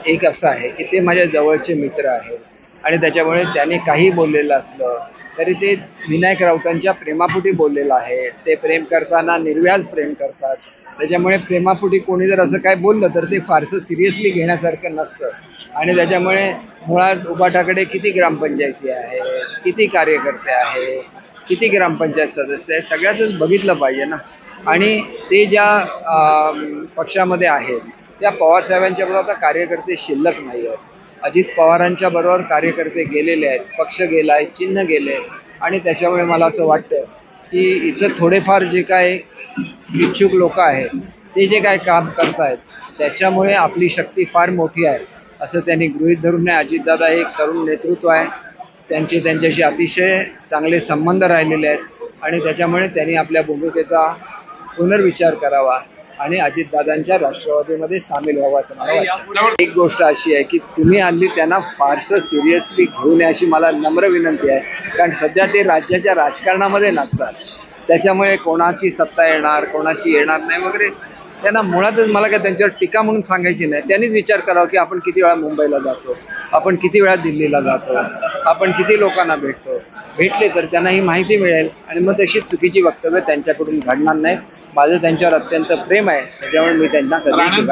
एक असं आहे की ते माझ्या जवळचे मित्र आहेत आणि त्याच्यामुळे त्यांनी काही बोललेलं असलं तरी ते विनायक राऊतांच्या प्रेमापोटी बोललेलं आहे. ते प्रेम करताना निर्व्याज प्रेम करतात. त्याच्यामुळे प्रेमापोटी कोणी जर असं काय बोललं तर ते फारसं सिरियसली घेण्यासारखं नसतं. आणि त्याच्यामुळे मुळात उबाटाकडे किती ग्रामपंचायती आहे, किती कार्यकर्ते आहे, किती ग्रामपंचायत सदस्य आहे, सगळ्यातच बघितलं पाहिजे ना. आणि ते ज्या पक्षामध्ये आहेत त्या पवारसाहेबांच्या बरोबर आता कार्यकर्ते शिल्लक नाही आहेत. अजित पवारांच्या बरोबर कार्यकर्ते गेलेले आहेत, पक्ष गेला आहे, चिन्ह गेले, आणि त्याच्यामुळे मला असं वाटतं की इथं थोडेफार जे काय इच्छुक लोक आहेत ते जे काय काम करतायत त्याच्यामुळे आपली शक्ती फार मोठी आहे असं त्यांनी गृहीत धरून नये. अजितदादा एक तरुण नेतृत्व आहे, त्यांच्याशी अतिशय चांगले संबंध राहिलेले आहेत आणि त्याच्यामुळे त्यांनी आपल्या भूमिकेचा पुनर्विचार करावा आणि अजितदादांच्या राष्ट्रवादीमध्ये सामील व्हावं असं मला वाटतं. एक गोष्ट अशी आहे की तुम्ही हल्ली त्यांना फारसं सिरियसली घेऊ नये अशी मला नम्र विनंती आहे, कारण सध्या ते राज्याच्या राजकारणामध्ये नसतात. त्याच्यामुळे कोणाची सत्ता येणार कोणाची येणार नाही वगैरे त्यांना मुळातच मला काय त्यांच्यावर टीका म्हणून सांगायची नाही. त्यांनीच विचार करावा की आपण किती वेळा मुंबईला जातो, आपण किती वेळा दिल्लीला जातो, आपण किती लोकांना भेटले तर त्यांना ही माहिती मिळेल आणि मग तशी चुकीची वक्तव्य त्यांच्याकडून घडणार नाही. माझं त्यांच्यावर अत्यंत प्रेम आहे, त्याच्यामुळे मी त्यांना कधी